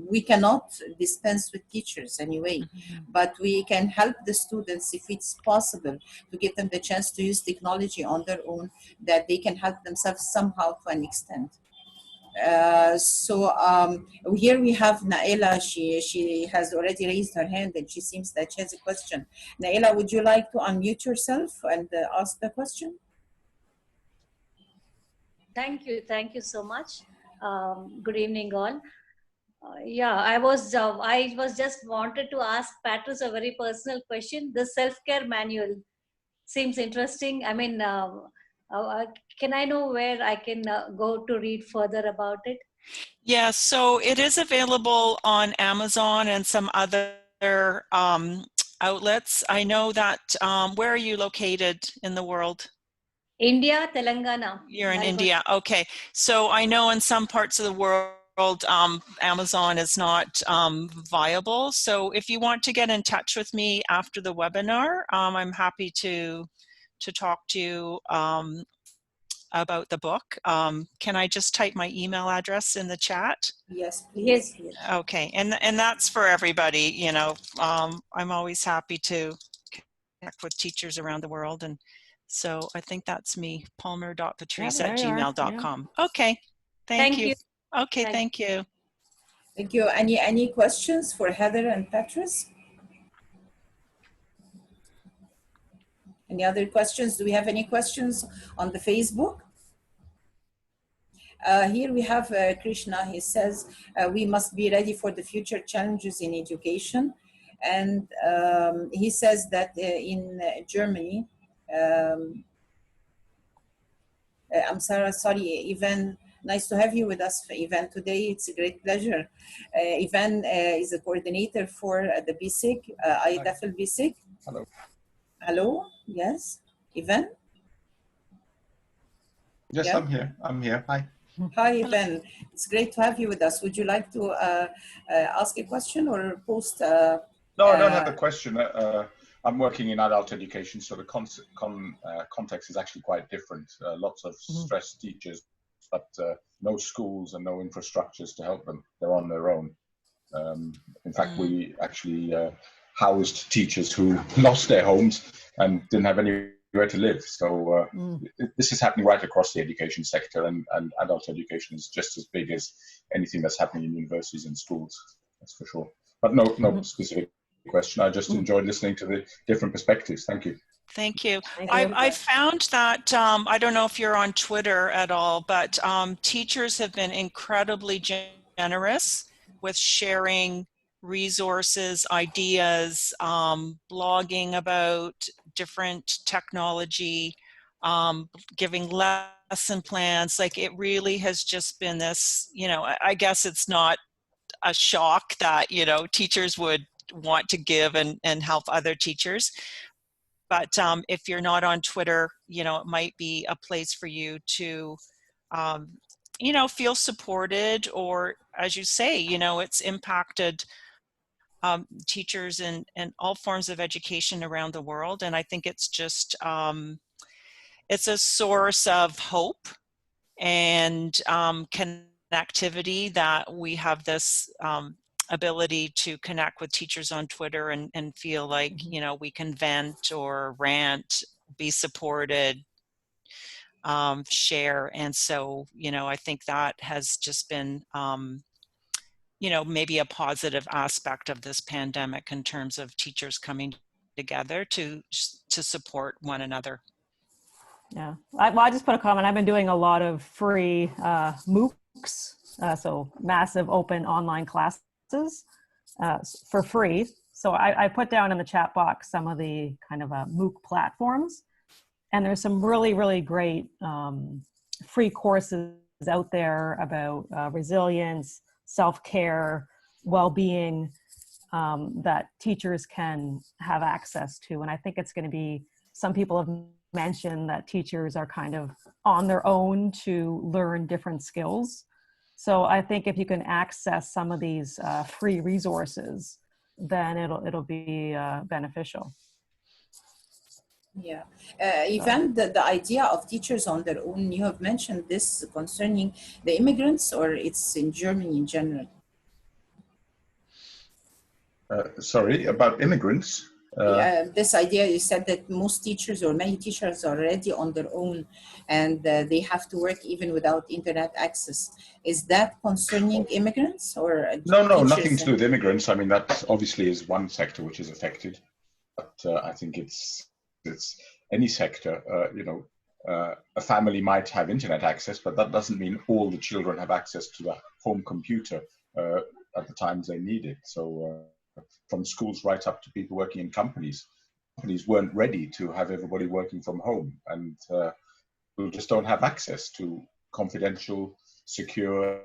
we cannot dispense with teachers anyway, but we can help the students if it's possible to give them the chance to use technology on their own, that they can help themselves somehow to an extent. Here we have Naila. She has already raised her hand and she seems that she has a question. Naila, would you like to unmute yourself and ask the question? Thank you so much. Good evening all. Yeah, I was just wanted to ask Patrice a very personal question. The self-care manual seems interesting. I mean, can I know where I can go to read further about it? Yeah, so it is available on Amazon and some other outlets. I know that, where are you located in the world? India, Telangana. You're in India, okay. So I know in some parts of the world, Amazon is not viable. So if you want to get in touch with me after the webinar, I'm happy to talk to you about the book. Can I just type my email address in the chat? Yes, please. Yes. Okay, and that's for everybody. You know, I'm always happy to connect with teachers around the world, and so I think that's me, palmer.patrice@gmail.com. Okay, thank you. Okay, thank you. Thank you. Any questions for Heather and Patrice? Any other questions? Do we have any questions on the Facebook? Here we have Krishna. He says, we must be ready for the future challenges in education. And he says that in Germany, I'm sorry, Ivan, nice to have you with us, Ivan, today. It's a great pleasure. Ivan is a coordinator for the BSIG, IETFL BSIG. Hello. Hello, yes, Ivan? Yes, yeah? I'm here. Hi. Hi, Ivan. It's great to have you with us. Would you like to ask a question or post? No, I don't have a question. I'm working in adult education, so the context is actually quite different. Lots of stressed teachers, but no schools and no infrastructures to help them. They're on their own. In fact, we actually housed teachers who lost their homes and didn't have anywhere to live. So this is happening right across the education sector, and adult education is just as big as anything that's happening in universities and schools. That's for sure. But no specific question. I just enjoyed listening to the different perspectives. Thank you. Thank you. I found that, I don't know if you're on Twitter at all, but teachers have been incredibly generous with sharing resources, ideas, blogging about different technology, giving lesson plans. Like, it really has just been this, you know, I guess it's not a shock that, you know, teachers would want to give and help other teachers. But if you're not on Twitter, you know, it might be a place for you to, you know, feel supported, or, as you say, you know, it's impacted teachers in all forms of education around the world. And I think it's just, it's a source of hope and connectivity, that we have this ability to connect with teachers on Twitter and feel like, you know, we can vent or rant, be supported, share. And so, you know, I think that has just been maybe a positive aspect of this pandemic in terms of teachers coming together to support one another. Yeah, I just put a comment. I've been doing a lot of free MOOCs, so massive open online classes for free. So I put down in the chat box some of the kind of MOOC platforms, and there's some really, really great free courses out there about resilience, self-care, well-being that teachers can have access to. And I think it's going to be, some people have mentioned that teachers are kind of on their own to learn different skills. So I think if you can access some of these free resources, then it'll be beneficial. Yeah. Even the idea of teachers on their own, you have mentioned this concerning the immigrants, or it's in Germany in general? Sorry, about immigrants? This idea, you said that most teachers or many teachers are already on their own, and they have to work even without internet access. Is that concerning immigrants or No, teachers? nothing to do with immigrants. I mean, that obviously is one sector which is affected, but I think it's any sector. A family might have internet access, but that doesn't mean all the children have access to the home computer at the times they need it. So from schools right up to people working in companies weren't ready to have everybody working from home, and people just don't have access to confidential, secure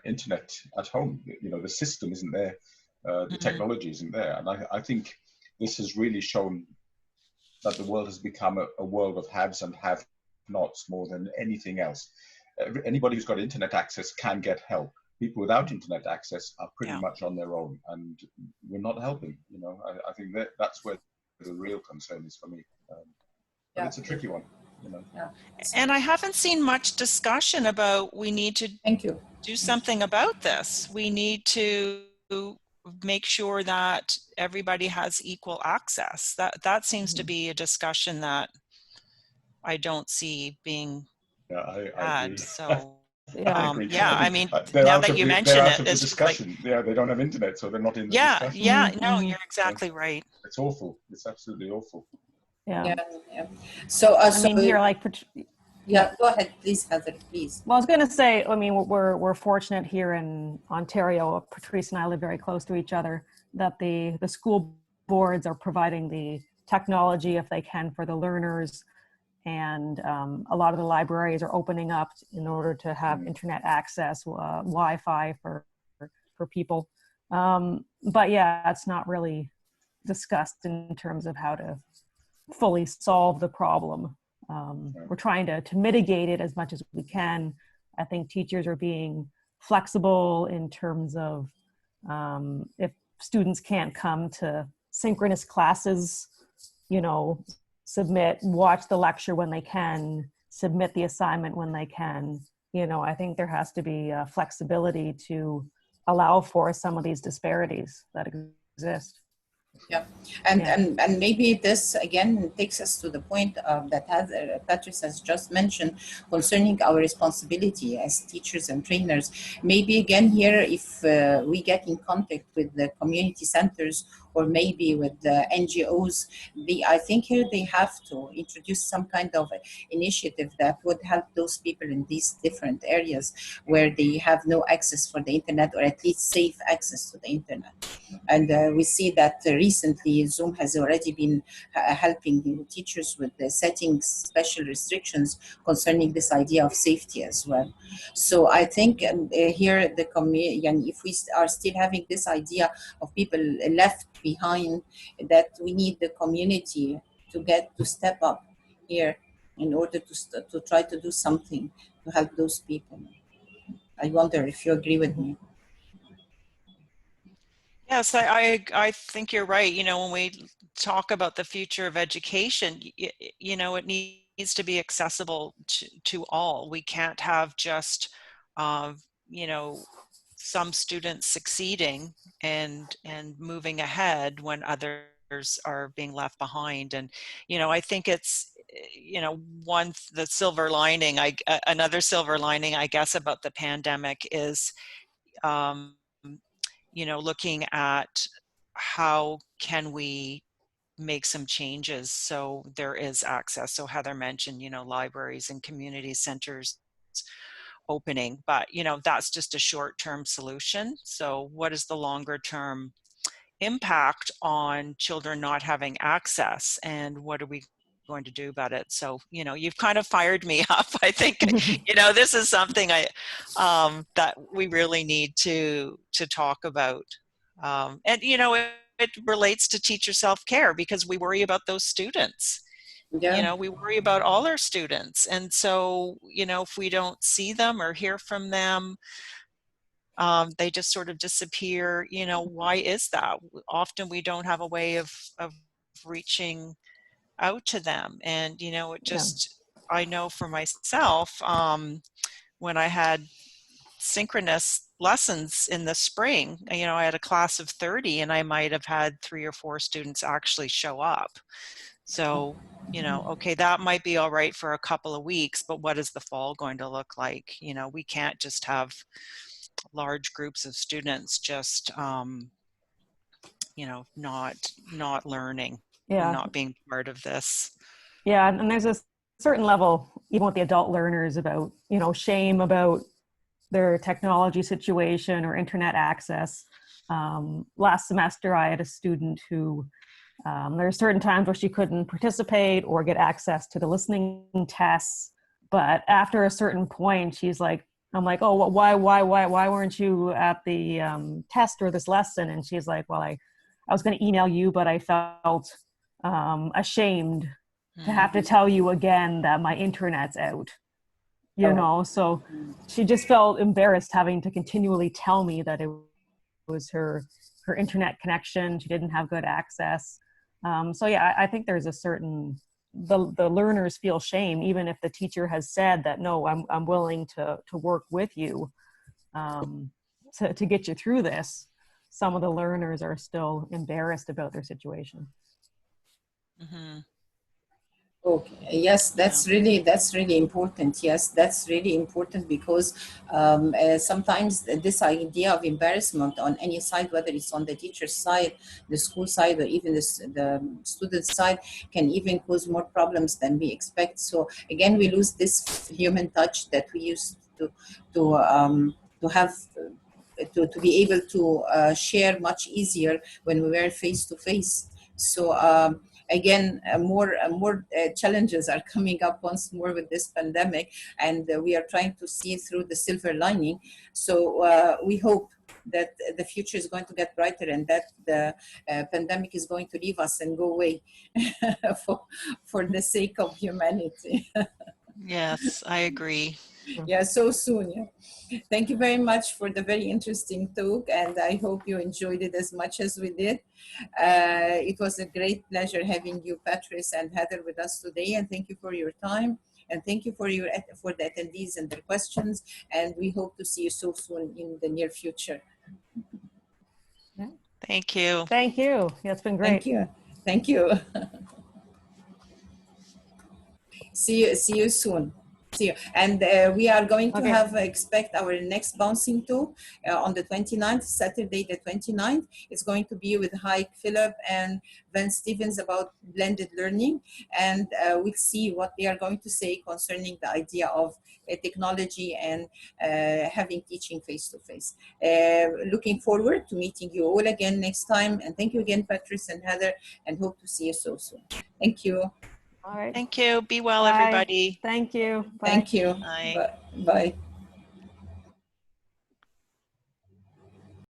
internet at home. The system isn't there, the technology isn't there, and I think this has really shown that the world has become a world of haves and have-nots more than anything else. Anybody who's got internet access can get help. People without internet access are pretty much on their own, and we're not helping. I think that's where the real concern is for me. But it's a tricky one. Yeah. And I haven't seen much discussion about we need to do something about this. We need to make sure that everybody has equal access. That seems to be a discussion that I don't see being I had. agree. So I agree. I mean, they're now out that of you the, mention they're out it, of the it's discussion. They don't have internet, so they're not in the discussion. You're exactly right. It's awful. It's absolutely awful. Yeah. So, I mean, here, like, go ahead, please, Heather, please. Well, I was going to say, I mean, we're fortunate here in Ontario. Patrice and I live very close to each other. That the school boards are providing the technology if they can for the learners, and a lot of the libraries are opening up in order to have internet access, Wi-Fi for people. But yeah, it's not really discussed in terms of how to fully solve the problem. We're trying to mitigate it as much as we can. I think teachers are being flexible in terms of if students can't come to synchronous classes, watch the lecture when they can, submit the assignment when they can. I think there has to be flexibility to allow for some of these disparities that exist. Yeah, and maybe this again takes us to the point that Patrice has just mentioned concerning our responsibility as teachers and trainers. Maybe again here, if we get in contact with the community centers or maybe with the NGOs, I think here they have to introduce some kind of initiative that would help those people in these different areas where they have no access for the internet, or at least safe access to the internet. And we see that recently Zoom has already been helping the teachers with setting special restrictions concerning this idea of safety as well. So I think here the community, and if we are still having this idea of people left behind, that we need the community to step up here in order to try to do something to help those people. I wonder if you agree with me. Yes, I think you're right. When we talk about the future of education, it needs to be accessible to all. We can't have just, some students succeeding and moving ahead when others are being left behind. And, I think it's, the silver lining, another silver lining, I guess, about the pandemic is, looking at how can we make some changes so there is access. So Heather mentioned, libraries and community centers opening, but that's just a short-term solution. So what is the longer term impact on children not having access, and what are we going to do about it? So you've kind of fired me up. I think this is something that we really need to talk about, and it relates to teacher self-care, because we worry about those students. Yeah. We worry about all our students, and so if we don't see them or hear from them, they just sort of disappear. Why is that? Often we don't have a way of reaching out to them, and it just, I know for myself, when I had synchronous lessons in the spring, I had a class of 30 and I might have had 3 or 4 students actually show up. So okay, that might be all right for a couple of weeks, but what is the fall going to look like? We can't just have large groups of students just not learning and not being part of this. Yeah, and there's a certain level, even with the adult learners, about shame about their technology situation or internet access. Last semester I had a student who there are certain times where she couldn't participate or get access to the listening tests, but after a certain point she's like, I'm like, oh, why weren't you at the test or this lesson? And she's like, well, I was going to email you, but I felt ashamed to have to tell you again that my internet's out, so she just felt embarrassed having to continually tell me that it was her internet connection. She didn't have good access. So yeah, I think there's a certain, the learners feel shame, even if the teacher has said that, no, I'm willing to work with you to get you through this. Some of the learners are still embarrassed about their situation. Mm-hmm. Okay. Yes, that's really important. Yes, that's really important, because sometimes this idea of embarrassment on any side, whether it's on the teacher's side, the school side, or even the student side, can even cause more problems than we expect. So again, we lose this human touch that we used to have. To be able to share much easier when we were face to face. So again, more challenges are coming up once more with this pandemic, and we are trying to see through the silver lining. So we hope that the future is going to get brighter, and that the pandemic is going to leave us and go away for the sake of humanity. Yes, I agree. Yeah, so soon. Yeah. Thank you very much for the very interesting talk, and I hope you enjoyed it as much as we did. It was a great pleasure having you, Patrice and Heather, with us today, and thank you for your time, and thank you for the attendees and their questions, and we hope to see you so soon in the near future. Thank you. Thank you. Yeah, it's been great. Thank you. Thank you. See you soon. See you. And we are going to expect our next bouncing talk on the 29th, Saturday the 29th. It's going to be with Heike Phillip and Van Stevens about blended learning, and we'll see what they are going to say concerning the idea of technology and having teaching face-to-face. Looking forward to meeting you all again next time, and thank you again, Patrice and Heather, and hope to see you so soon. Thank you. All right. Thank you. Be well, Bye. everybody. Thank you. Bye. Thank you. Bye. Bye.